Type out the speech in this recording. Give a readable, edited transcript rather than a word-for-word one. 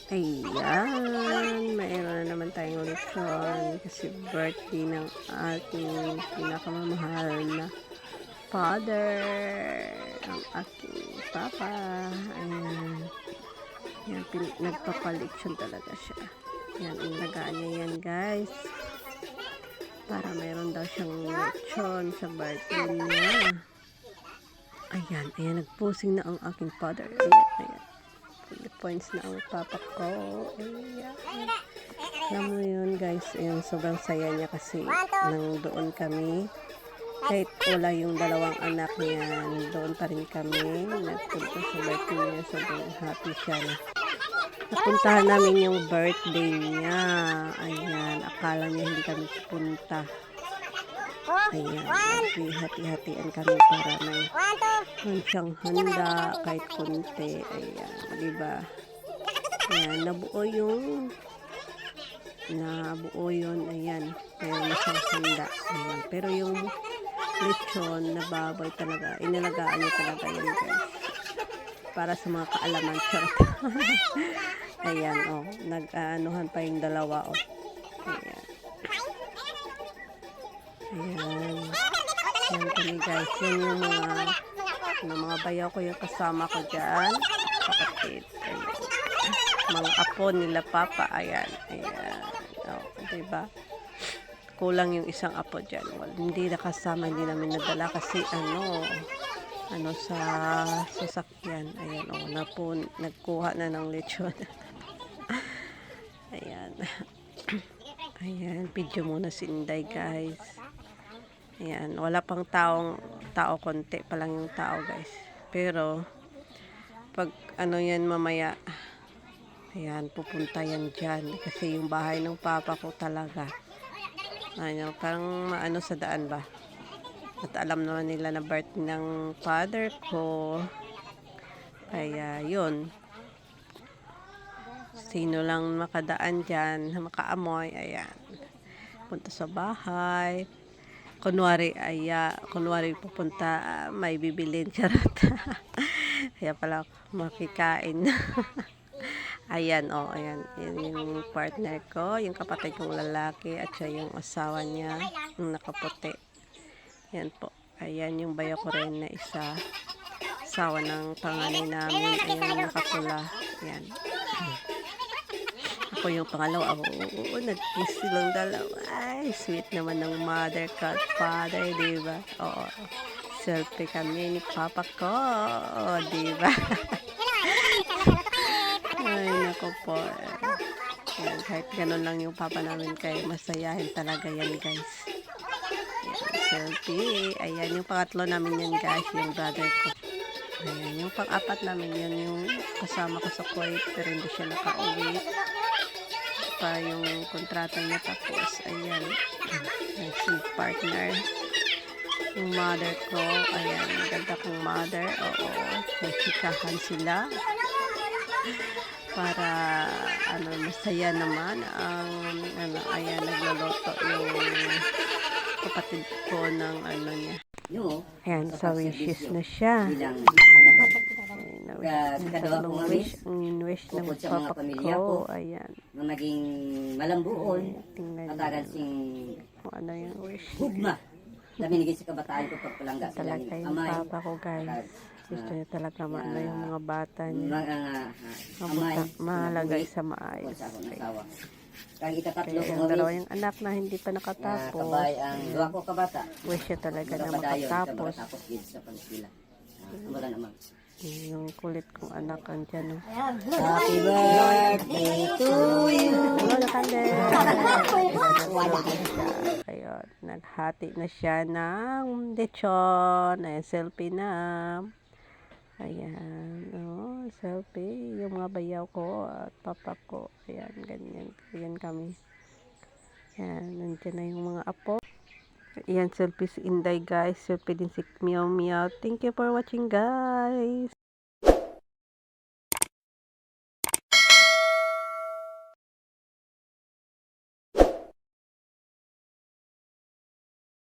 Ayan, mayroon na naman tayong lechon kasi birthday ng ating pinakamamahal na father, ang aking papa. Ayan, yan, nagpapalechon talaga siya. Yan, inagaan niya yan, guys, para mayroon daw siyang lechon sa birthday niya. Ayan, nagposing na ang aking father. Ayan. Points na ang papa ko. Ayan. Alam mo yun, guys, ayan, sobrang saya niya kasi nang doon kami. Kahit wala yung dalawang anak niya, doon pa rin kami. Nagpunta sa birthday niya. Sobrang happy siya na napuntahan namin yung birthday niya. Ayan, akala niya hindi kami pupunta. Ayan, hati-hatian kami para may siyang handa kahit konti. Ayan, diba? Ayan, nabuo yun. Ayan, mayroon na siyang handa. Ayan, pero yung lechon na baboy talaga, inalagaan niya talaga yun, guys, para sa mga kaalaman. Ayan, nag-aanuhan pa yung dalawa, ayan. Ayan. Yan kami, guys. Yan yung mga bayaw ko yung kasama ko dyan. Kapatid. Ayan. Mga apo nila papa. Ayan. Ayan. Diba? Kulang yung isang apo dyan. Well, hindi nakasama. Hindi namin nadala kasi sa sasakyan. Ayan. Nagkuha na ng lechon. Ayan. Ayan. Video muna si Inday, guys. Ayan, wala pang tao, konti pa lang yung tao, guys. Pero pag yan mamaya, ayan, pupunta yan dyan. Kasi yung bahay ng papa ko talaga, parang sa daan ba. At alam naman nila na birthday ng father ko. Kaya yun, sino lang makadaan dyan, makaamoy, ayan, punta sa bahay. Kunwari pupunta, may bibilin, charot. Kaya pala makikain. Ayan, ayan. Yan yung partner ko, yung kapatid kong lalaki, at siya yung asawa niya, yung nakaputi. Yan po. Ayan yung bayo ko rin na isa. Asawa ng panganay namin, ayan, nakapula. Ayan. Ako yung pangalawa. Nag-kiss silang dalawa. Ay, sweet naman ng mother at father, diba? Oo. Selfie kami ni papa ko. Diba? Ay, naku po. Yan, kahit ganun lang yung papa namin, kaya masayahin talaga yan, guys. Ayan, selfie. Ayan, yung pangatlo namin yan, guys, yung brother ko. Ayan, yung pang-apat namin yan, yung kasama ko sa Kuwait, pero hindi siya nakauwi pa yung kontrata niya. Tapos ayan, si partner, yung mother ko. Ayan, maganda kong mother. Oo, nagsikahan sila para masaya naman ang ayan, nagluluto yung kapatid ko ng niya. Ayan, sa wishes na siya. Wish ng papa ko. Ayan. Maging malambuon. Tingnan sing kung ano yung wish. Hugma. Daminigay sa kabataan ko pagpalangga sila Talaga ni yung amay. papa ko, guys. Gusto niya talaga yung mga bata niya. Amay. Mahalagay sa maayos. Kang ikatatlo Kaya yung dalawa yung anak na hindi pa nakatapos. Kabay ang duwa ko kabata. Wish siya talaga na makatapos. Sa pag-eskwela. Kumbaga naman. Yung kulit kong anak andyan. Happy birthday to you. Hello, Nakande. Ayun, naghati na siya ng lechon. Ayan, selfie na. Ayan, selfie. Yung mga bayaw ko at papa ko. Ayan, ganyan. Ayan kami. Ayan, nandiyan na yung mga apo. Ayan, selfie si Inday, guys. Selfie din si Meow Meow. Thank you for watching, guys.